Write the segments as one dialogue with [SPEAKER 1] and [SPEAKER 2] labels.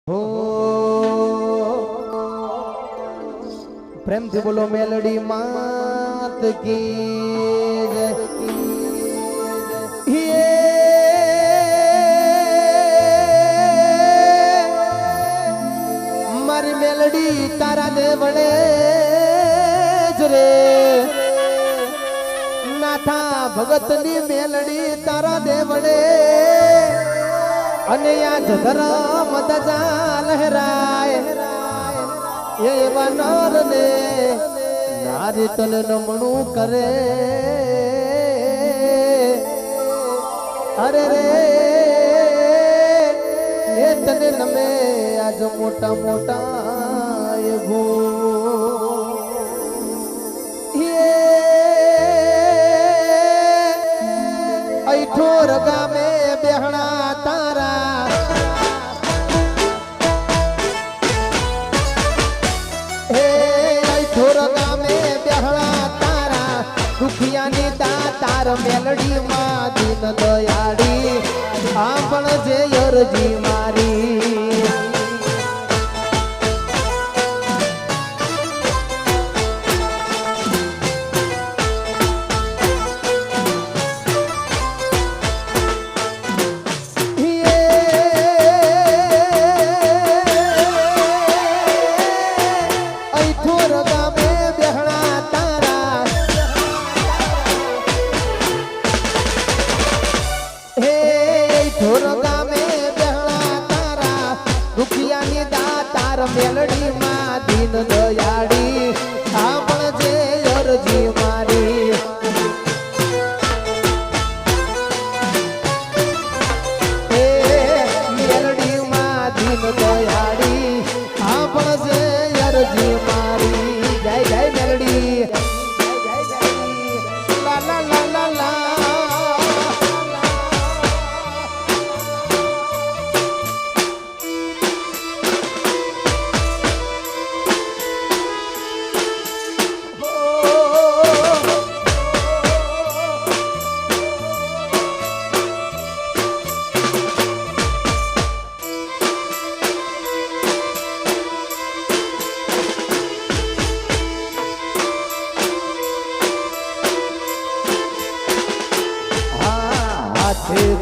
[SPEAKER 1] हो प्रेम થી બોલો મેલડી માત કી જય હે મારી મેલડી તારા દેવળે જ રે નાથા ભગતની મેલડી તારા દેવળે અને આ જગરામ દજા લહેરાય એવા નર ને નારી તને નમણું કરે અરે રે એ તને નમે આજ મોટા મોટા એ ભૂ ઠોર ગામે બેહણા તારા હે ઠોર ગામે બેહણા તારા દુખિયાની દાતાર મેલડી માં દીન દયાળી આપણ જે અરજી મારી મેલડી માં દીન દયાળી આપણ જે અરજી મારી હે મેલડી માં દીન દયાળી આપણ જે અરજી મારી જય જય મેલડી લા લા લા લા લા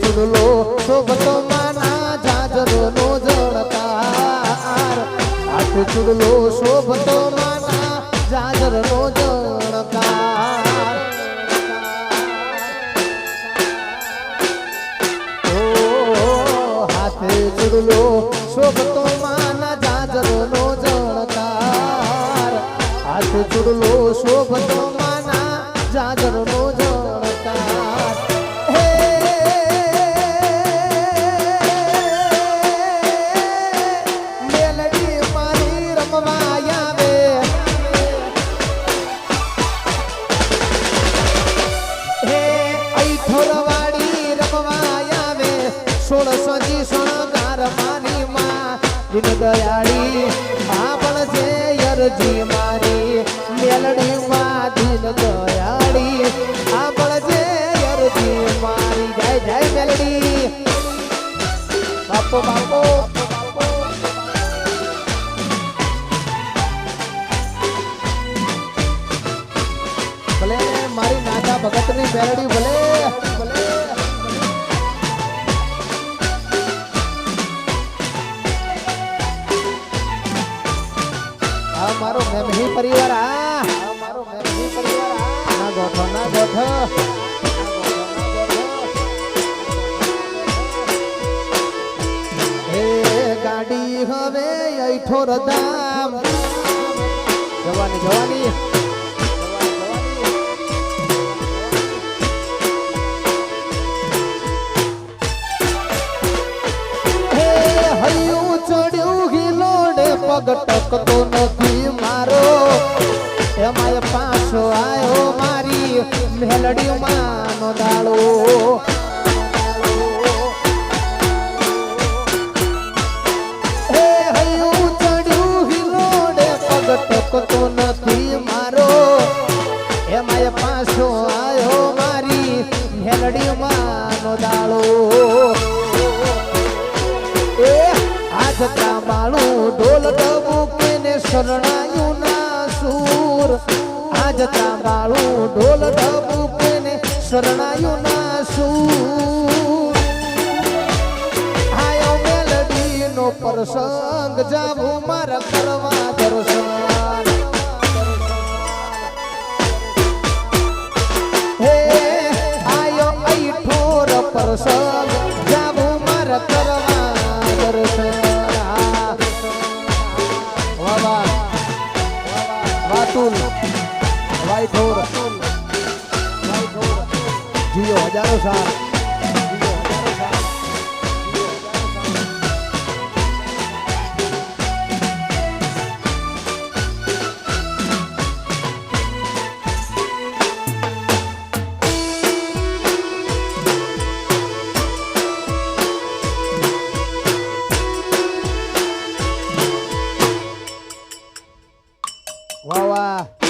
[SPEAKER 1] ચુડલો શોભતો માના જાજરો નો જળકાર હાથ ચુડલો શોભતો માના જાજર નો જળકાર ઓ હાથ ચુડલો શોભતો માના જાજર નો જળકાર હાથ ચુડલો શોભતો માના જાજર નો જળકાર દયાળી આપણ છે અરજી મારી મેલડી માં દીન દયાળી આપણ છે અરજી મારી જય જય મેલડી બાપો બાપો ભલે મારી નાના ભગતની મેલડી ભલે ભલે મારો મેમહી પરિવાર આ મારો મેમહી પરિવાર ના ગોઠો ના ગોઠો હે ગાડી હવે ઠોર ધામ જવાની જવાની હે હૈયું ચડ્યું હિલોડે પગ ટકતો નથી મારો એમાંય પાછો આયો મારી મેલડી માનો દાડો હે હૈયું ચડ્યું હિલોડે પગ ટકતો નથી મારો એમાંય પાછો આયો મારી મેલડી માનો દાડો એ હાથ જતા બાળું ઢોલ ડબુકે ને શરણાયું ના સૂર આ જતા બાળું ઢોલ ડબુકે ને શરણાયું ના સૂર આયો મેલડી નો પ્રસંગ જાવું મારા કરવા દર્શન હે આયો ઠોર પ્રસંગ જાવું મારા કરવા દર્શન વાતુલ વાઈઠોર જીઓ હજારો સાલ વાહ વાહ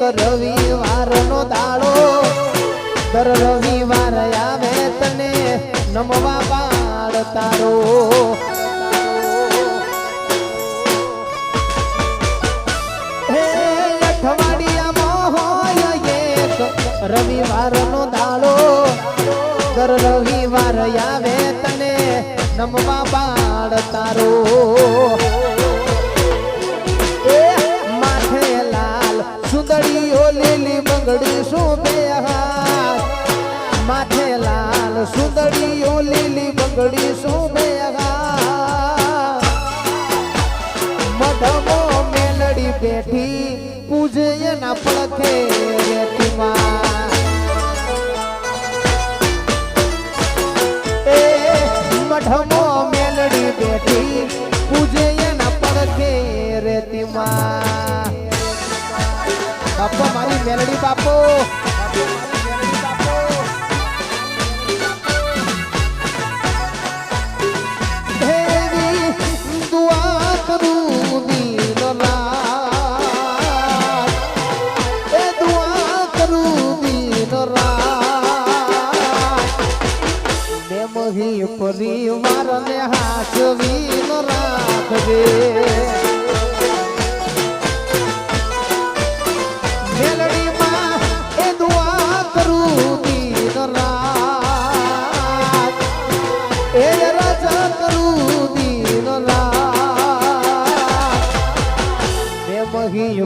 [SPEAKER 1] રવિવાર નો દાડો દર રવિવાર આવે તને નમવા બાળ તારો હે અઠવાડિયામાં હોય એક રવિવાર નો દાડો દર રવિવાર આવે તને નમવા બાળ તારો સુંદરીઓ લીલી બંગડી શોભે હાથ માથે લાલ સુંદરીઓ લીલી બંગડી શોભે હાથ મઢમો મેલડી બેઠી પૂજે એના પડખે રેતીમાં એ મઢમો મેલડી બેઠી પૂજે એના પડખે રેતીમાં બાપો મારી મેલડી બાપો દેવી દુઆ કરું દીન રાત એ દુઆ કરું દીન રાત બે મહી પરિવારને હાચવી ન રાખજે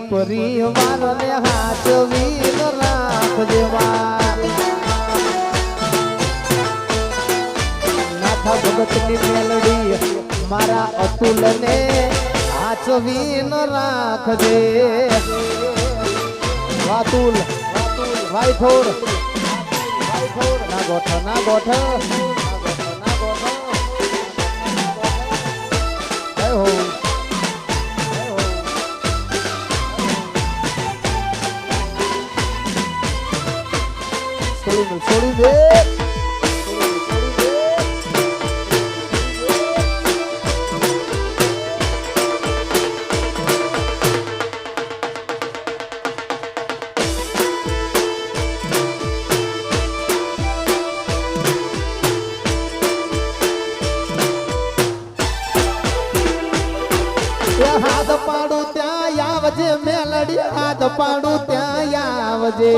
[SPEAKER 1] પરિવાર ને હાચવી ન રાખજેવા નાથા ભગત ની મેલડી મારા અતુલ ને હાચવી ન રાખજે વાતુલ વાઈઠોર ના ગોઠ ના ગોઠ જય હો છોડી દે હાથ પાડું ત્યાં આવજે મેલડી હાથ પાડું ત્યાં આવજે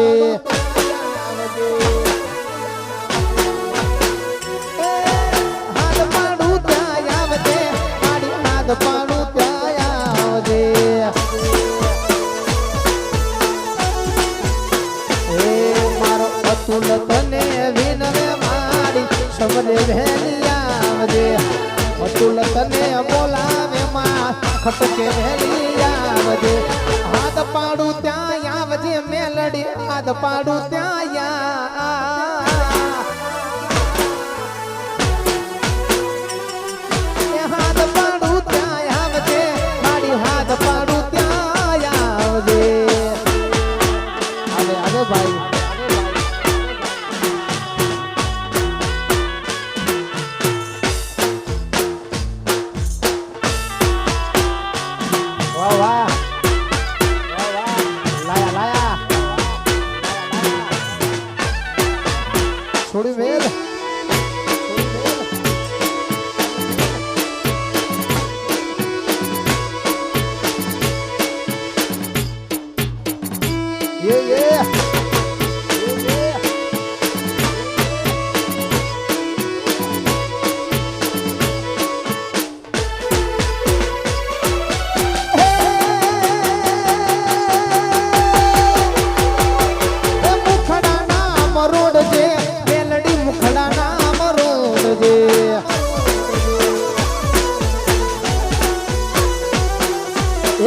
[SPEAKER 1] હાથ પાડું ત્યાં આવજે મારી હાથ પાડું ત્યાં આવજે એ મારો અતુલ તને વિનવે મારી સમરે વહેલી આવજે અતુલ તને બોલાવે માં ખટકે વહેલી આવજે હાથ પાડું ત્યાં આવજે મેલડી હાથ પાડું ત્યાં હાથ પાડું ત્યાં આવજે મારી હાથ પાડું ત્યાં આવજે આવે આવે ભાઈ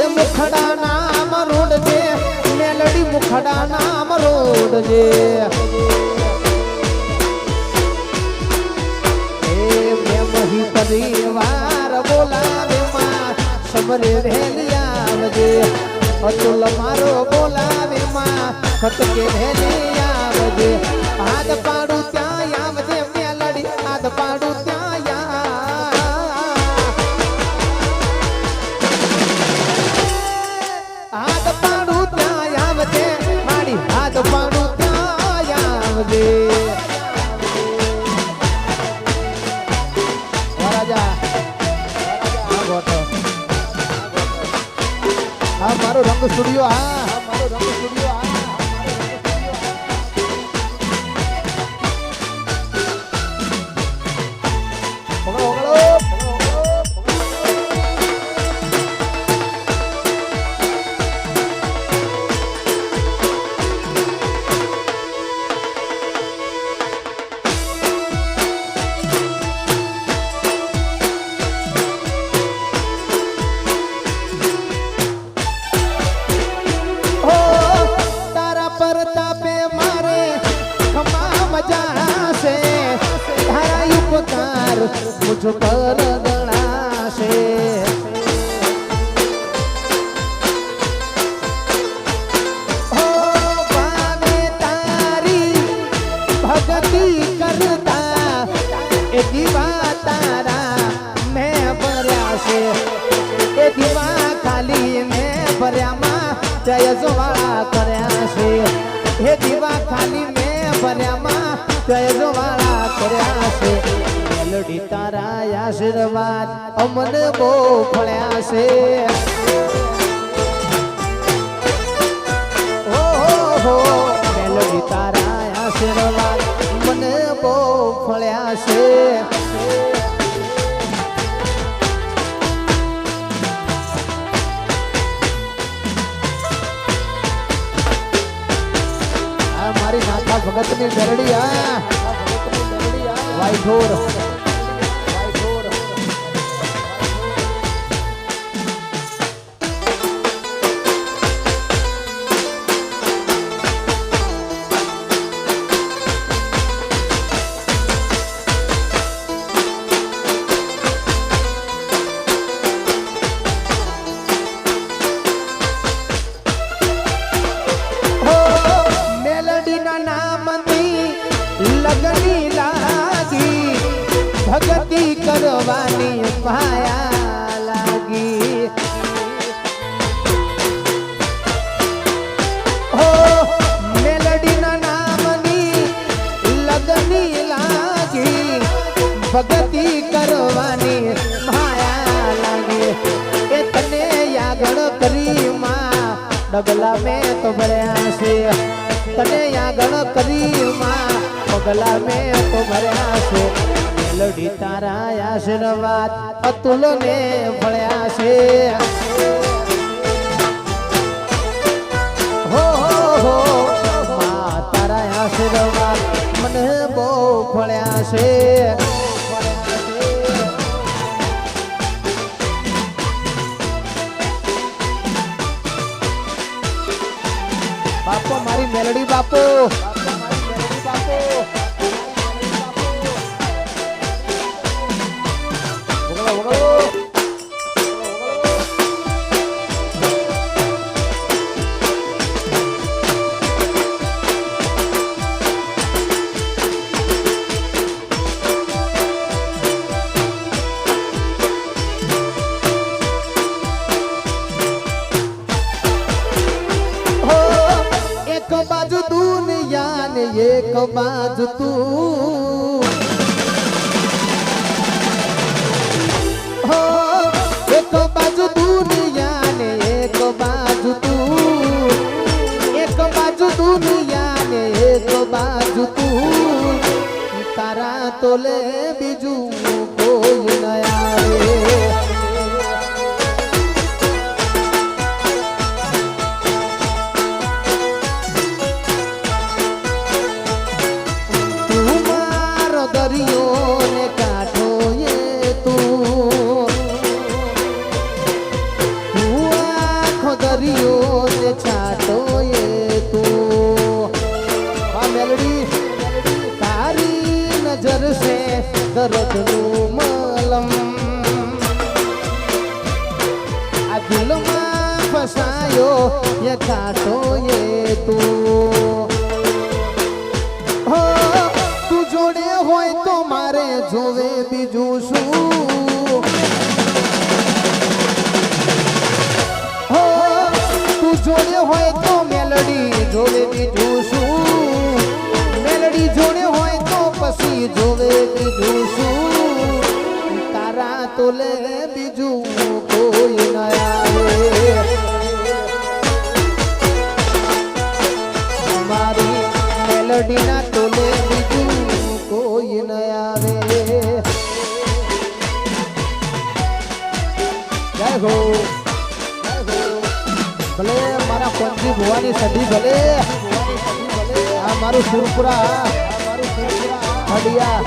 [SPEAKER 1] એ મુખડા નામ રોડ છે મેલડી મુખડા નામ રોડ છે પરિવાર બોલાવે માં સમરે વહેલી આવજે અતુલ મારો બોલાવે માં ખટકે વહેલી આવજે હાથ પાડું ત્યાં આવજે મેલડી હાથ પાડું ત્યાં હાથ પાડું ત્યાં આવજે મારી હાથ પાડું ત્યાં આવજે મારો રંગ સ્ટુડિયો હા મારો રંગ સ્ટુડિયો मुझ पर गणाशे हो पावे तारी भगती करता ए दीवा तारा मैं भर्या से ए दीवा खाली मैं भर्या માં જય જોવાળા કર્યા છે હે દીવા ખાલી મેં ભર્યા માં જય જોવાળા કર્યા છે મેલડી તારા આશીર્વાદ અમને બહુ ફળ્યા છે હો મેલડી તારા આશીર્વાદ મને બહુ ફળ્યા છે મારી નાથા ભગતની ગરડી વાઈઠોર लगनी लागी भगती करवानी पाया लागी हो मेलडी ना नामनी लगनी लागी भगती करवानी माया लागी ए तने यागण करी मां डगला में तो भर्या से तने यागण करी मां पगला में तो भर्या છે મેલડી તારા આશીર્વાદ અતુલ ને ભળ્યા છે હો માં તારા આશીર્વાદ મને બહુ ભળ્યા છે બાપો મારી મેલડી બાપો एक बाजू दुनिया ने एक बाजू तू हो एक बाजू दुनिया ने एक बाजू तू एक बाजू दुनिया ने एक बाजू तू तारा तोले बीजू કોઈ ન આવે દરિયો ને છાટો એ તું આ મેલડી તારી નજર છે દર્દનું મલમ આ દિલમાં ફસાયો એ છાટો એ તું હો તું જોડે હોય તો મારે જોવે બીજું શું જોડે હોય તો મેલડી જોવે બીજું શું મેલડી જોડે હોય તો પછી જોવે બીજું શું તારા તોલે બીજું કોઈ ન આવે મારી મેલડીના તોલે બીજું કોઈ ન આવે જય હો ભલે મારા કોંજી ભુવાની સદી ભલે આ મારું સુરપુરા હડિયા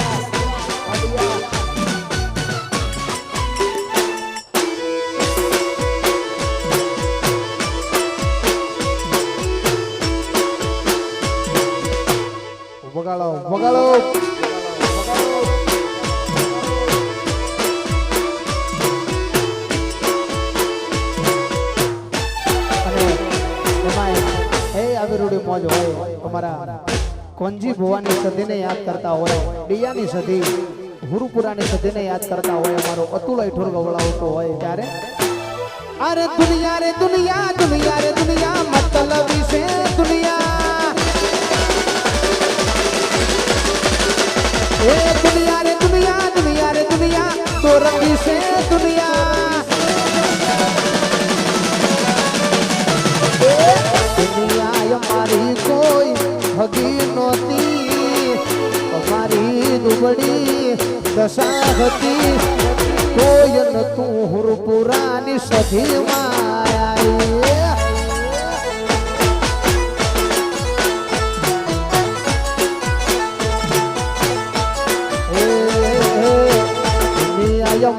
[SPEAKER 1] વગાડો વગાડો મોજ હોય અમારા કોંજી ભુવાની સદીને યાદ કરતા હોય ડિયાની સદી હુરુપુરાની સદીને યાદ કરતા હોય અમારો અતુલ ઠોર ગવડાવતો હોય ત્યારે અરે દુનિયા રે દુનિયા દુનિયા રે દુનિયા મતલબી છે દુનિયા એ દુનિયા રે દુનિયા દુનિયા રે દુનિયા તો રંગી છે દુનિયા મારી કોઈ હગી નહોતી મારી દુબળી દશા હતી કોઈ નતું હુરપુરાની સધીમાં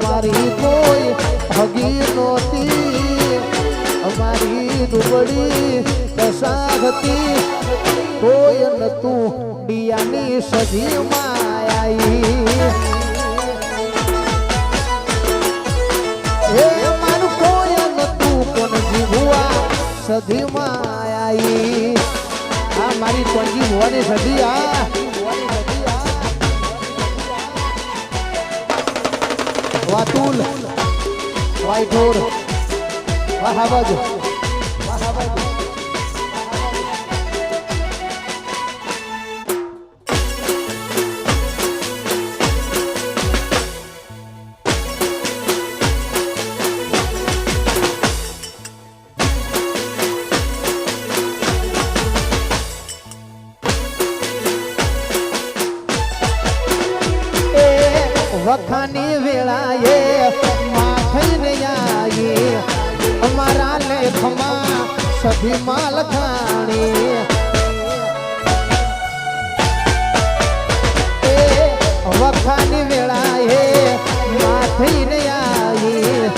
[SPEAKER 1] મારી કોઈ હગી નહોતી અમારી દુબળી દશાગતી કોઈ નતું ડિયાની સજીમાં આવી હે મારું કોઈ નતું કોણ જીવવા સજીમાં આવી આ મારી કોણજી ભુવાની સજી આ વાતુલ વાઈઠોર વાહાવજ વખાની વેળાએ માથઈને આવી અમારા લેખમાં સભીમાં લખાણી વખાની વેળાએ માથઈને આવી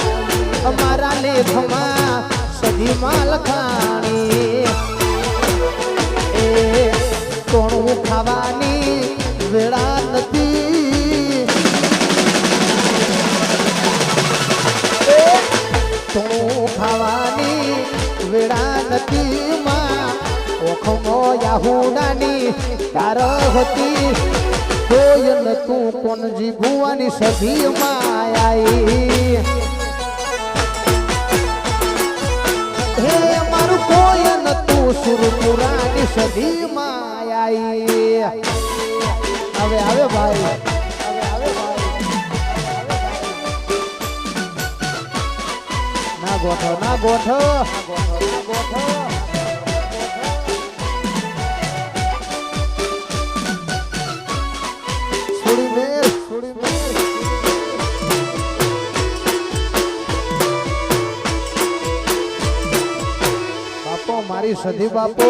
[SPEAKER 1] અમારા લેખમાં સભીમાં લખાણી એ કોણું ખાવાની વેળા નથી ખાવાની વેળા નથી માં ઓખમો યાહુડાની તાર હતી કોઈ નતું કોણજી ભુવાની સધી માં આવી હે મારું કોઈ નતું સુરપુરાની સધી માં આવી હવે આવે ભાઈ ગોઠો ના ગોઠો છોડી મેર બાપો મારી સધી બાપો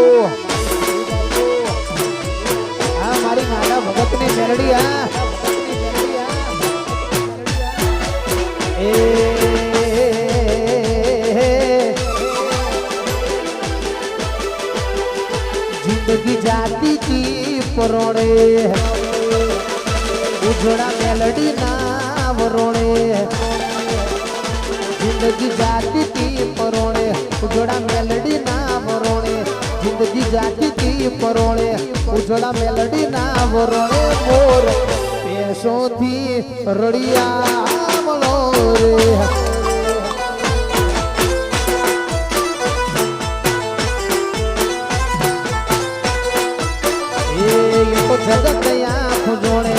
[SPEAKER 1] હા મારી નાના ભગતની મેલડી આ जिंदगी जाती थी परोड़े उजड़ा मेलडी ना वरोड़े जिंदगी जाती थी परोड़े उजड़ा मेलडी ना वरोड़े जिंदगी जाती थी परोड़े उजड़ा मेलडी ना वरोड़े मोर पैसों थी रड़िया मलो रे जगत आँखों जोड़े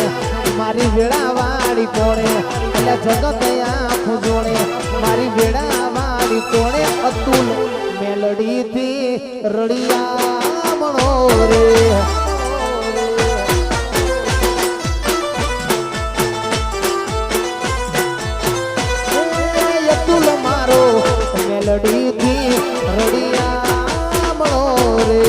[SPEAKER 1] मारी वेड़ा वाड़ी कोड़े अल्लाह जगत आँखों जोड़े मारी वेड़ा वाड़ी कोड़े अतुल मेलडी थी रड़िया मनो रे अतुल मारो मेलडी थी रड़िया मनो रे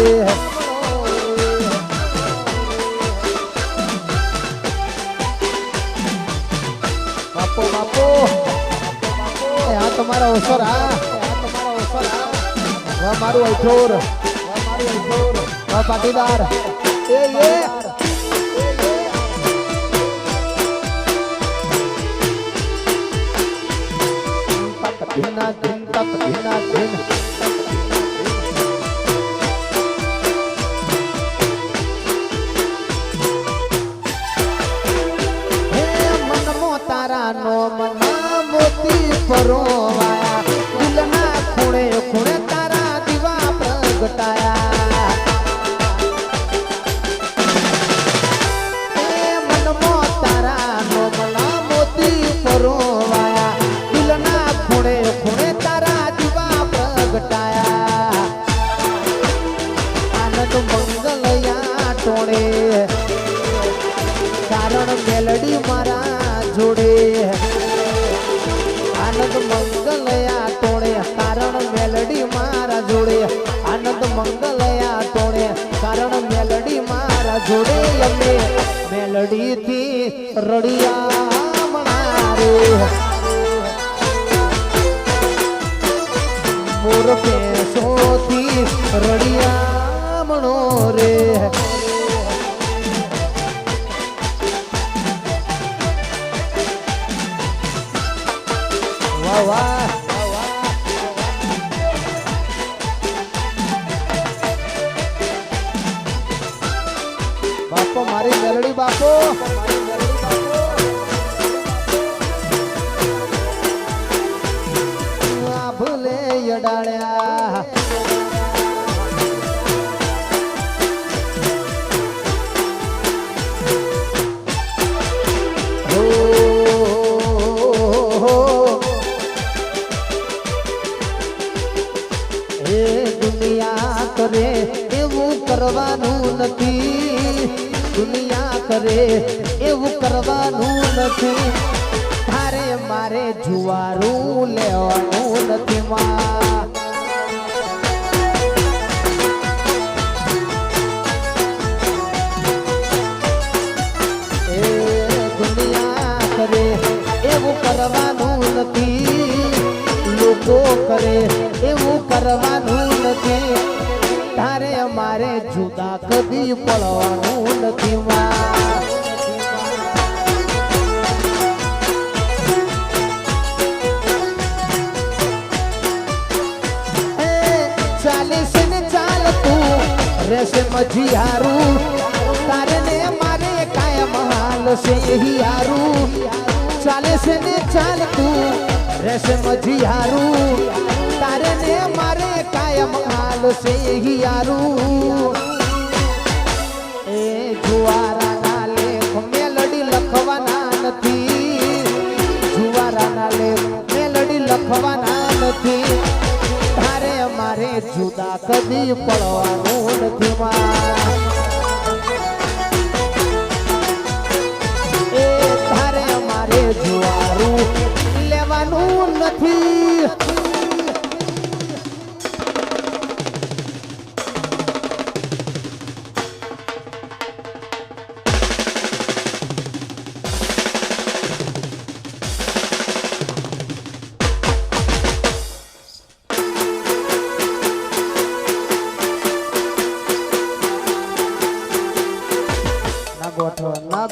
[SPEAKER 1] बापो बापो यहाँ तुम्हारा अवसर वह मारू अठोर वह पाटीदार ये दिन नो मना मोती परोवाया दिलना खूणे खूणे तारा दीवा प्रगटाया मन मो तारा नो मना मोती परोवाया दिलना खूणे खूणे तारा दीवा प्रगटाया आनंद मंगलया टोणे कारण मेलडी मारा जोड़े आनंद मंगलया टोणे कारण मेलडी मारा जोड़े आनंद मंगलया टोणे कारण मेलडी मारा जोड़े यमे मेलडी थी रड़िया मनारे मोर पैसों थी रड़िया मनो रे बापो मारी मेलडी बापो भूले यडाळ्या करे एवं करवानू नथी दुनिया करे एवं करवानू नथी थारे मारे जुवारू लेवानू नथी मां दुनिया करे एवं करवानू नथी लोको करे एवं करवानू नथी तारे मारे जुदा कदी पड़वानू नथी मां चालीस ने चाल तू रेसे मझियारू तारे ने मारे कायम हाल से ही यारू 40 ने चाल तू रेसे मझियारू तारे ने मारे कायम हाल से ही यारू ए जुवारा ना लेख मेलडी लखवाना नथी जुवारा ना लेख मेलडी लखवाना नथी तारे मारे जुदा कदी पड़वानू नथी मां ए तारे मारे जुवारू लेवानू नथी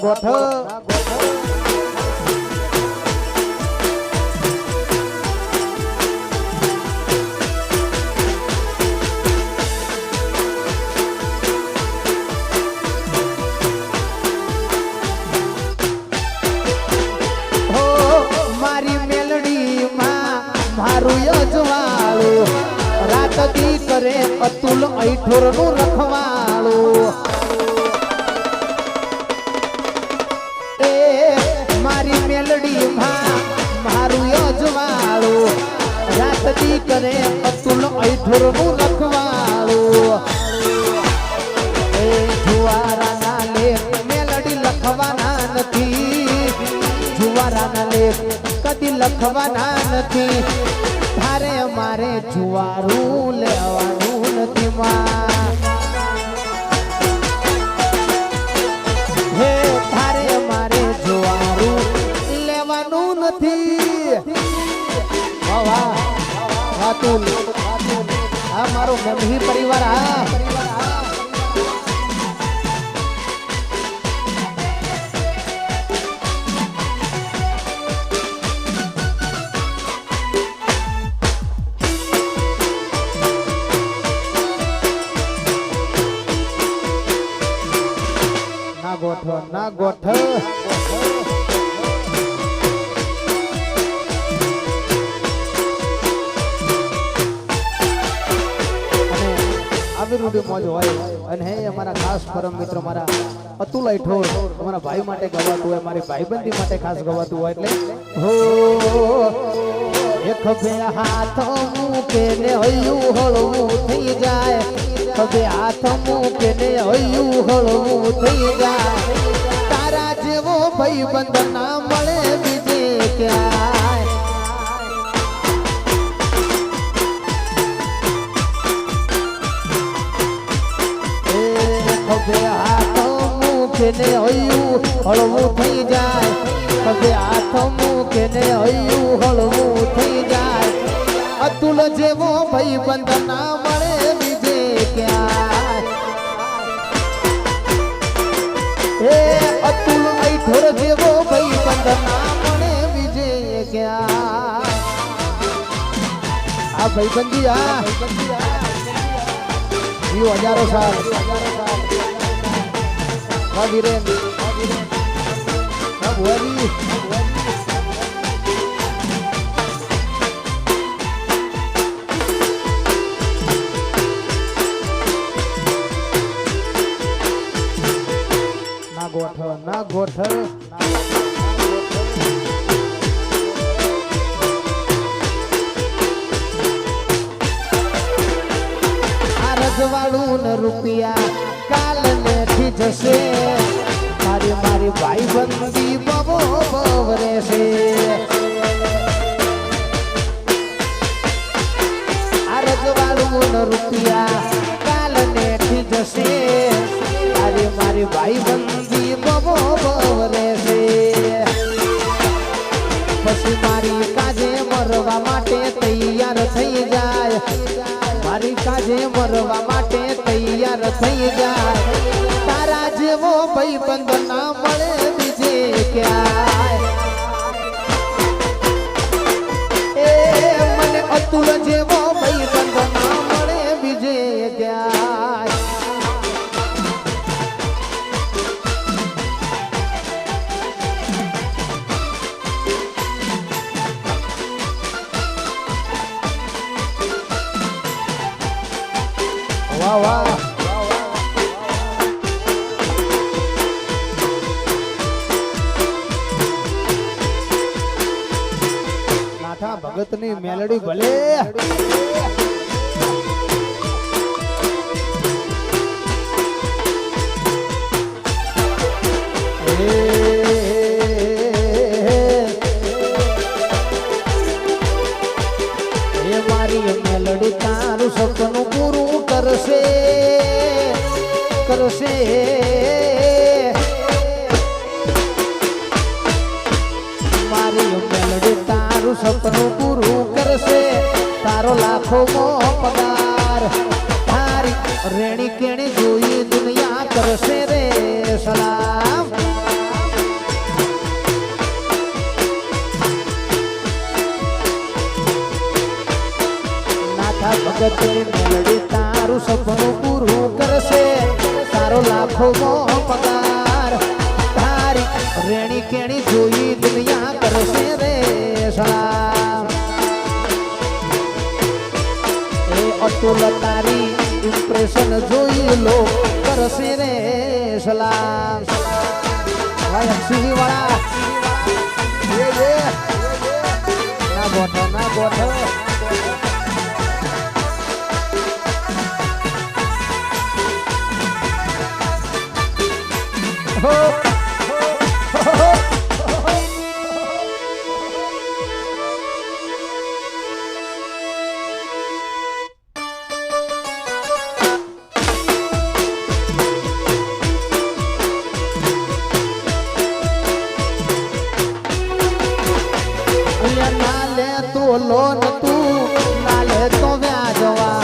[SPEAKER 1] ગોઠ મારું યજવાળું રાત દી કરે અતુલ ઐઠોર નું રખવાળું એ મારી મેલડી માં મારું યજવાળું રાત દી કરે અતુલ ઐઠોર નું રખવાળું એ જુવારાના લેખ મેલડી લખવાના નથી જુવારાના લેખ કદી લખવાના નથી તારે મારે જુવારું લેવાનું નથી માં હે તારે મારે જુવારું લેવાનું નથી વાહ વાતુલ આ મારો ગંભીર પરિવાર ના ગોઠ આવી રૂડી મોજ હોય અને હે અમારા ખાસ પરમ મિત્ર મારા અતુલ ઐઠોર અમારા ભાઈ માટે ગવાતું હોય મારી ભાઈબંધી માટે ખાસ ગવાતું હોય એટલે હો એક બે હાથ મૂકે ને હૈયું હળવું થઈ જાય ખભે હાથ મૂકે ને હૈયું હળવું થઈ જાય તારા જેવો ભાઈબંધ ના મળે બીજે ક્યાંય ખભે હાથ મૂકે ને હૈયું હળવું થઈ જાય ખભે હાથ મૂકે ને હૈયું હળવું થઈ જાય અતુલ જેવો ભાઈબંધ ના મળે બીજે ક્યાંય એ અતુલ ઐઠોર જેવો ભાઈબંધ ના મળે બીજે ક્યાંય આ ભાઈબંધી જીવ હજારો સાલ વીરેન ભુવાજી ના ગોઠ આ રજવાડું ને રૂપિયા કાલ ને થી જશે મારી મારી ભાઈ બંધી બબો બવ રહેશે આ રજવાડું ને રૂપિયા કાલ ને થી જશે મારી ભાઈ બંધી બબો બવ રહેશે પછી મારી કાજે મરવા માટે તૈયાર થઈ જાય મારી કાજે મરવા માટે તૈયાર થઈ જાય તારા જેવો ભાઈબંધ ના મળે બીજે ક્યાંય એ મને અતુલ જેવો ભાઈબંધ ના મળે બીજે ક્યાંય વાહ વાહ નાથા ભગતની મેલડી ભલે મારી મેલડી તારું સપનું પૂરું કરશે કરશે મારી મેલડી તારું સપનું પૂરું કરશે તારો લાખો પગાર તારી રેણી કેણી જોઈ દુનિયા કરશે રે સલામ ભગતની મેલડી તારું સપનું પૂરું કરશે તારો લાખો પગાર તારી રેણી કેણી જોઈ દુનિયા કરશે રે સલામ એ અતુલ તારી ઇમ્પ્રેશન જોઈ લો કરશે રે સલામ ભાઈ અક્ષી વાળા ના ગોઠો ના ગોઠો લોન તું ના લે તો વ્યાજવા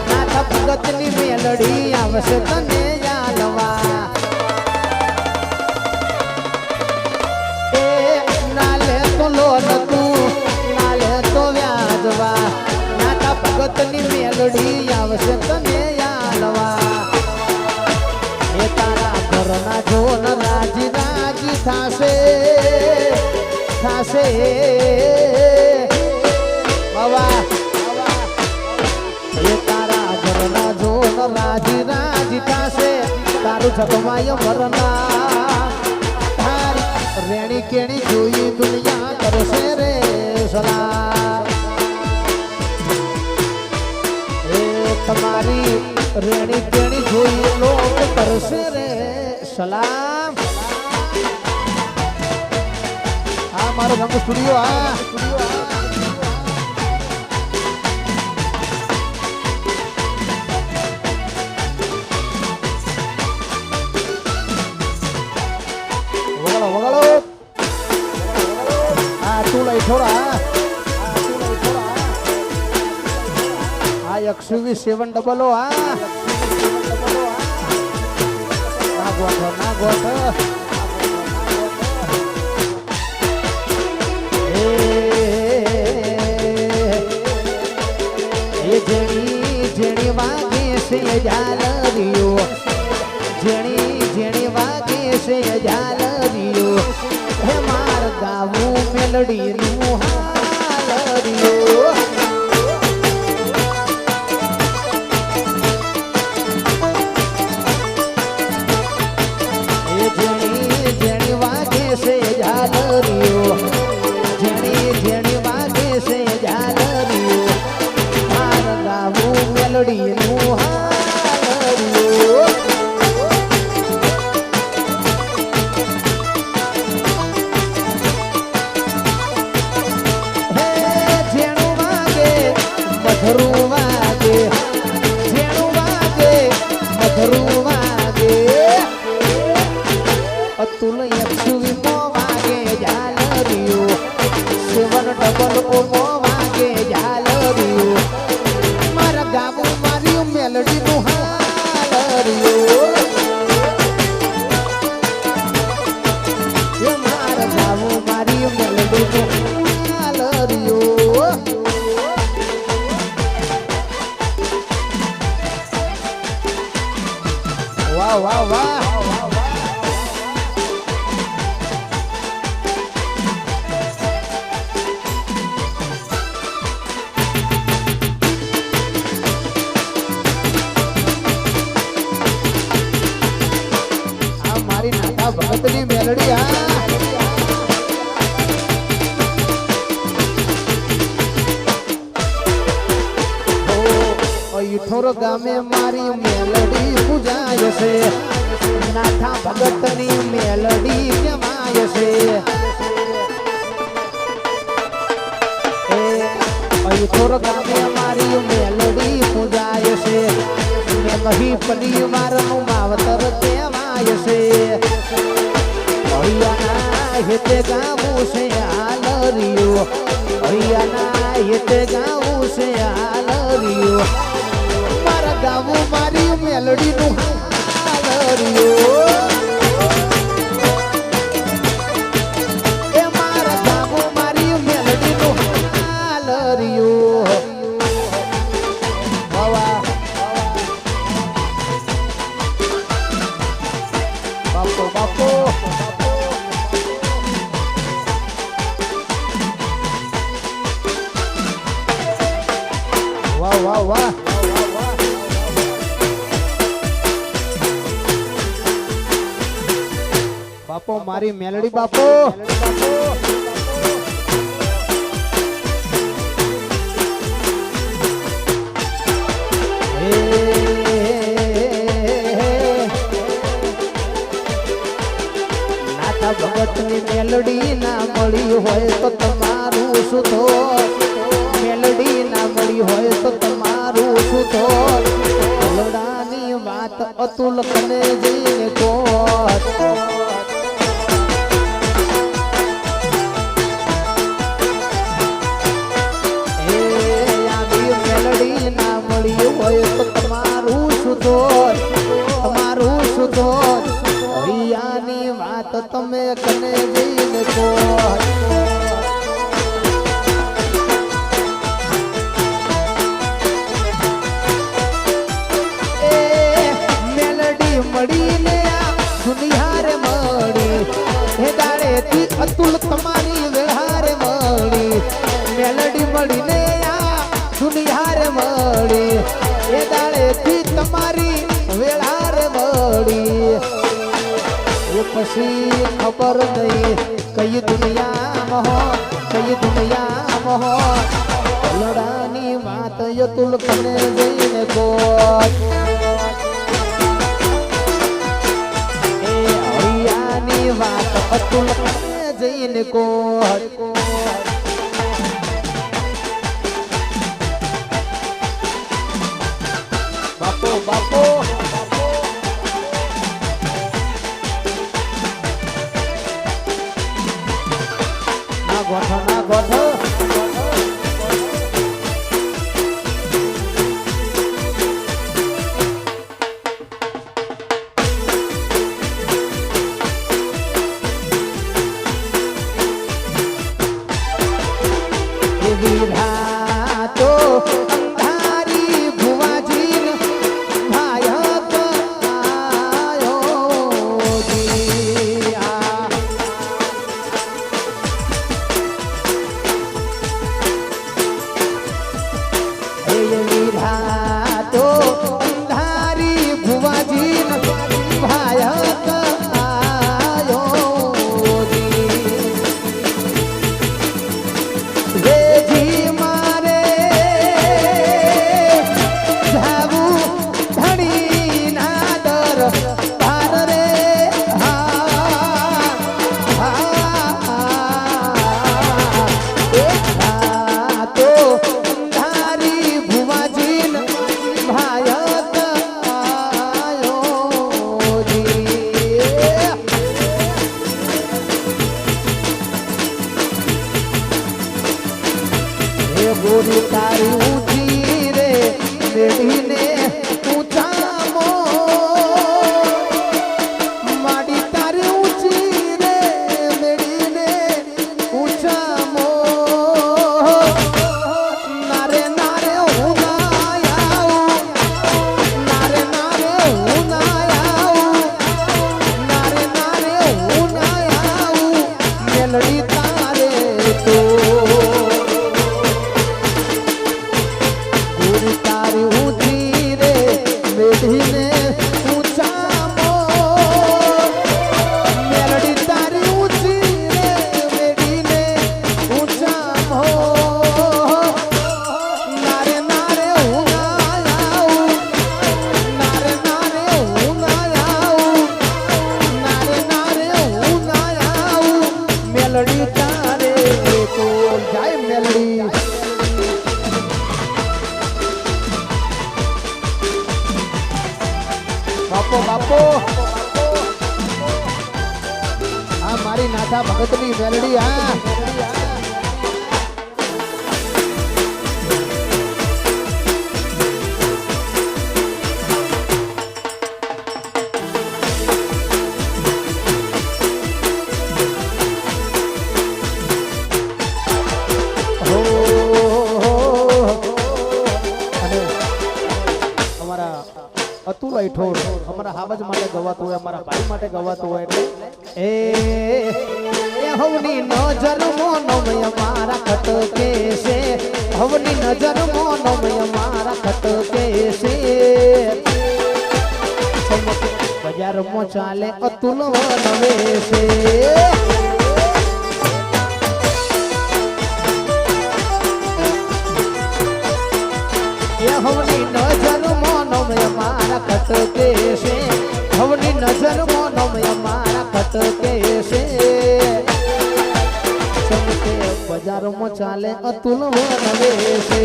[SPEAKER 1] ના ભગતની મેલડી આવશે તને યાલવા એ ના લે તો લોન તું ના લે તો વ્યાજવા ના ભગતની મેલડી આવશે તને યાલવા એ તારા ઘરના જોન રાજી રાજી થાશે થાશે એ તારા ઘરના જોન રાજી રાજી થાશે તારું જગમાય મરના તારી રેણી કેણી જોઈ દુનિયા કરશે રે સલામ એ તમારી રેણી કેણી જોઈ લોક કરશે રે સલામ આ મારો રંગ સ્ટુડિયો આ XUV700 ના ગોઠો ના ગોઠો એ જેણી જેણી વાગે છે ઝાલરીઓ જેણી જેણી વાગે છે ઝાલરીઓ હે માર ગાવું મેલડીનું હાલરીઓ અતુલ XUV વાગે ઝાલરીઓ 700 વાગે ઝાલરીઓ મારા ગાવું માર્યું મેલડી નું હાલરીઓ એ મારા ગાવું માર્યું મેલડી નું હાલરીઓ વાહ વાહ વાહ ભગતની મેલડી ઈઠોર ગામે મારી મેલડી પૂજાય છે નાથા ભગતની મેલડી કહેવાય છે ઈઠોર ગામે મારી મેલડી પૂજાય છે મહી પરિવારનું માવતર કહેવાય છે અહીંયાના હેતે ગાવું છે હાલરીઓ અહીંયાના હેતે ગાવું છે હાલરીઓ મારા ગાવું મારી મેલડીનું હાલરીઓ એ મારા ગાવું મારી મેલડીનું હાલરીઓ વાહ વાહ બાપો મારી મેલડી બાપો નાથા ભગતની મેલડી ના મળી હોય તો તમારું શું થોત મેલડી ના મળી હોય તો તમારું શું થોત લડાની વાત અતુલ કને જઈને કોત હોય તો તમારું સુધોર તમારું સુધોર હૈયાની વાત તમે કને જઈને કહો એ મેલડી મળીને આ દુનિયારે મળી હે દાડેથી અતુલ તમારી વેહારે મળી મેલડી મળીને આ દુનિયારે મળી એ દાડેથી તમારી વેળારે મળી એ પછી ખબર નહીં કઈ દુનિયામાં હો કઈ દુનિયામાં હો લડાની વાત અતુલ કને જઈને ગોત એ હૈયાની વાત અતુલ કને જઈને ગોત બાપો ના ગોઠો એવી રાતો गोरी तारी ऊंची रे बेड़ीने ऊंचा मो माड़ी तारी ऊंची रे बेड़ीने ऊंचा मो नारे नारे હું ના આવું નારે નારે હું ના આવું નારે નારે હું ના આવું મેલડી તારે તો બાપો બાપો આ મારી નાથા ભગતની મેલડી હા અતુલ ઈઠોર અમારા હાવજ માટે ગવાતું હોય અમારા ભાઈ માટે ગવાતું હોય એટલે એ હવની નજર મોનો અમારા ખટકે છે હવની નજર મોનો અમારા ખટકે છે બજારમાં ચાલે અતુલ વનવે છે હવની નજર મોનમ મારા ખટકે છે હવની નજર મોનમ મારા ખટકે છે ચમકે બજારમાં ચાલે અતુલ વનવે છે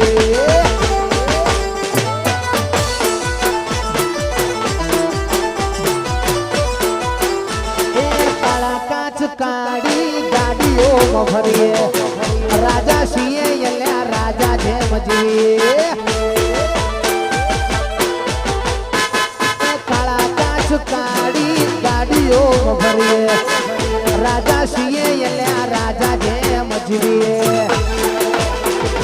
[SPEAKER 1] કાળી ગાડીઓ ભરીએ રાજા છીએ એલ્યા રાજા જેમ જીએ કાળા કાચ કાળી ગાડીઓ ભરીએ રાજા છીએ એલ્યા રાજા જેમ જીએ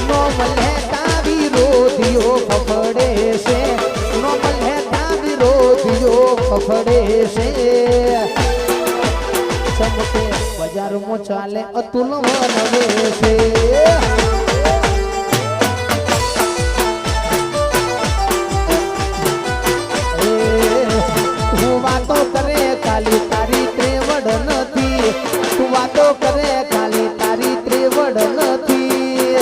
[SPEAKER 1] નો મળે તા વિરોધીઓ ફફડે છે નો મળે તા વિરોધીઓ ફફડે છે ચમકે બજારમાં ચાલે અતુલ વનવે છે તું વાતો કરે ખાલી તારી ત્રેવડ નથી તું વાતો કરે ખાલી તારી ત્રેવડ નથી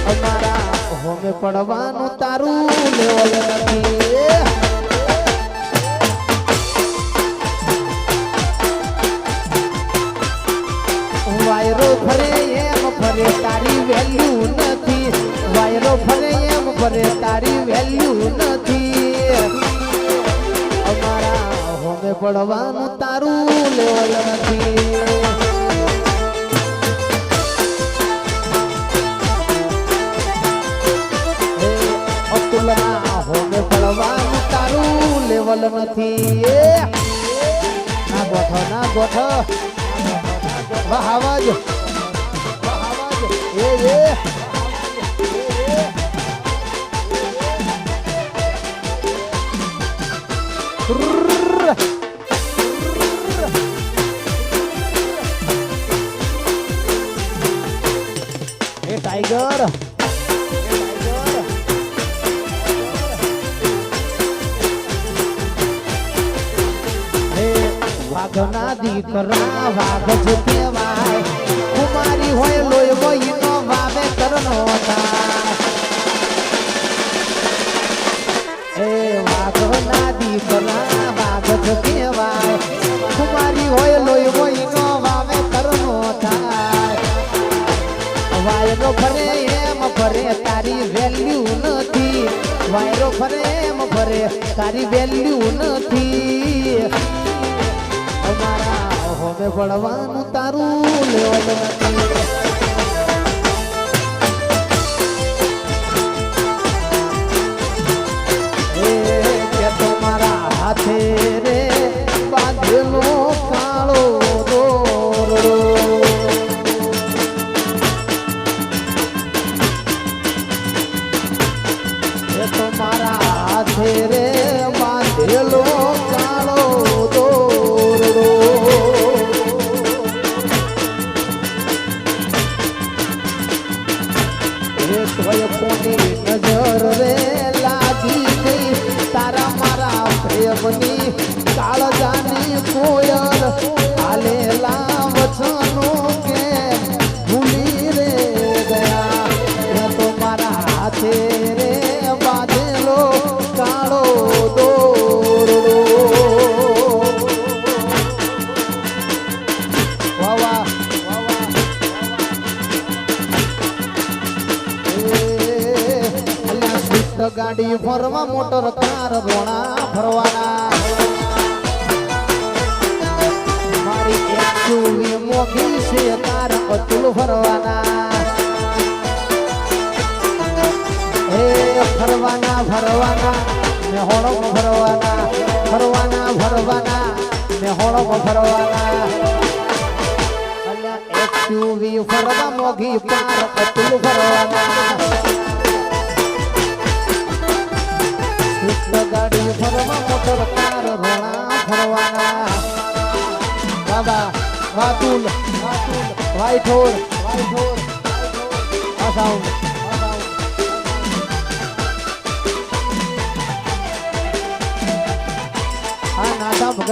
[SPEAKER 1] અમારા હોમે પડવાનું તારું લેવલ નથી વાયરો ફરે એમ ફરે તારી વેલ્યુ નથી વાયરો ફરે એમ ફરે તારી વેલ્યુ નથી અમારા હોમે પડવાનું તારું લેવલ નથી અતુલના હોમે પડવાનું તારું લેવલ નથી ના ગોઠ બહાવજ એ ટાઈગર વાઘના દીકરા વાઘ જ કહેવાય કુમારી હોય લોહી વહીનો વાવે કરનો થાય એ વાઘના દીકરા વાઘ જ કહેવાય કુમારી હોય લોહી વહીનો વાવે કરનો થાય વાયરો ફરે એમ ફરે તારી વેલ્યુ નથી વાયરો ફરે એમ ફરે તારી વેલ્યુ નથી અમારા હોમે પડવાનું તારું લેવલ નથી કે તમારા હાથે રે બાંધેલો કાળો દોરડો કે તમારા હાથે રે બાંધેલો કાળો દોરડો કોની નજર રે લાગી ગઈ તારા મારા પ્રેમની કાળજાની કોયલ હાલેલા વચનો કે ભૂલી રે ગયા એ તો મારા હાથે રે બાંધેલો કાળો દોરડો વાવા ગાડી ફરવા મોટર કાર રોણા ફરવાના મારી એકચુવી મોગી છે કાર અતુલ ફરવાના હે ફરવાના ફરવાના મેહોળો ફરવાના ફરવાના ફરવાના મેહોળો ફરવાના અલ્યા એકચુવી ફરવા મોગી કાર અતુલ ફરવાના ગાડી ફરવા મોટર કાર રોણા ફરવાના બાબા વાતુલ વાઈઠોર આ સાઉન્ડ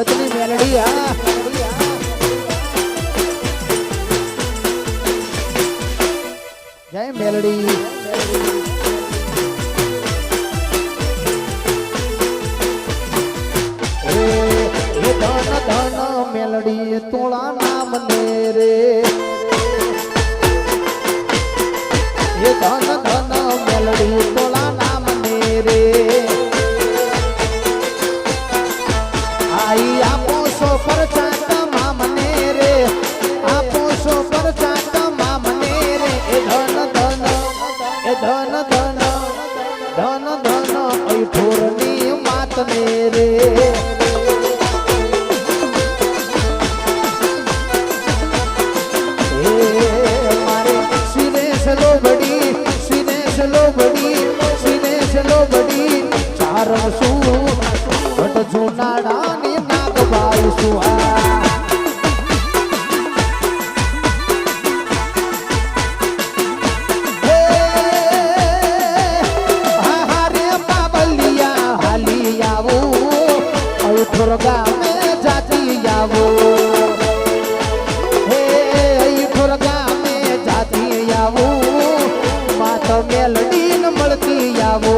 [SPEAKER 1] આદતની મેલડી આ જય મેલડી ધન ધન મેલડી તોળા નામ ને રે એ ધન ધન મેલડી તોળા નામ ને રે આઈ આપો સો પરચાત મામને રે આપો સો પરચાત મામને રે એ ધન ધન એ ધન ધન ધન ધન ઈ ઠોરની માત ને રે જુનાડાની નાગબાઈ સુહા હારે બાબલિયા હાલી આવો અઠોર ગામે જાતી આવો હે અઠોર ગામે જાતી આવો માત મેલડી ન મળતી આવો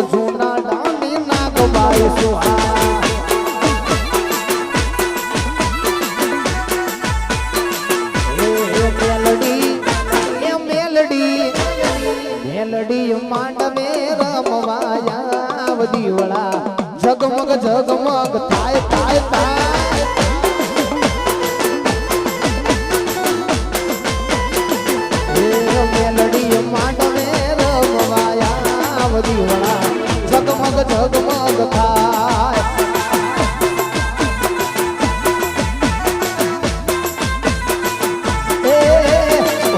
[SPEAKER 1] જૂના ડાની નાગબાઈ સુહા મેલડી માંડવે રમવાયા દીવડા જગમગ જગમગ થાય થાય થાય મેલડી માંડવે રમવાયા દીવડા જગમગ જગમગ થાય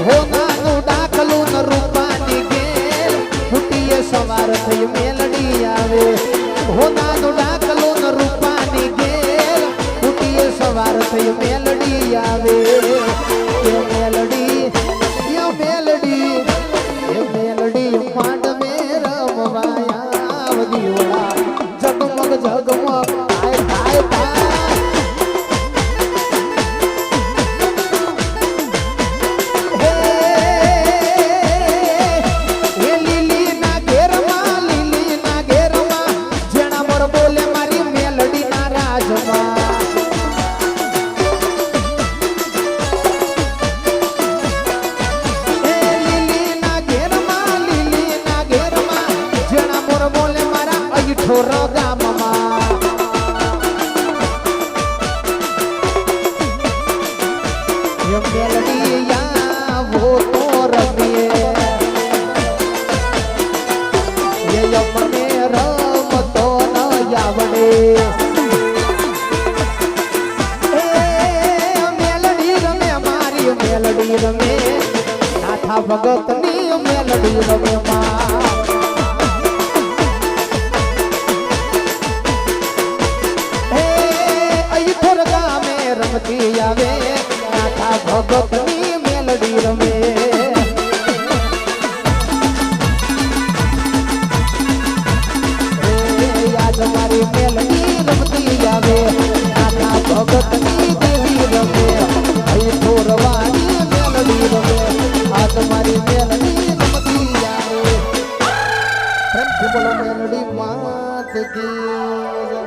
[SPEAKER 1] હોનાનું ડાકલું ન રૂપાની ગેલ ફૂટીએ સવાર થઈ મેલડી આવે હોનાનું ડાકલું ન રૂપાની ગેલ ફૂટીએ સવાર થઈ મેલડી આવે એ મેલડી એ મેલડી એ મેલડી માંડવે રમવાયા દીવડા જગમગ જગમગ થાય થાય થાય ઠોરો ગામમાં એ મેલડી આવો તો રમીએ એ મને રમતો ન આવડે મેલડી રમે મારી મેલડી રમે નાથા ભગતની મેલડી રમે માં રમતી આવે નાથા ભગતની મેલડી રમે આજ મારી મેલડી રમતી આવે નાથા ભગતની દેવી રમે અહીં થોરવાની મેલડી રમે આજ મારી મેલડી રમતી આવે પ્રેમથી બોલો મેલડી માત કી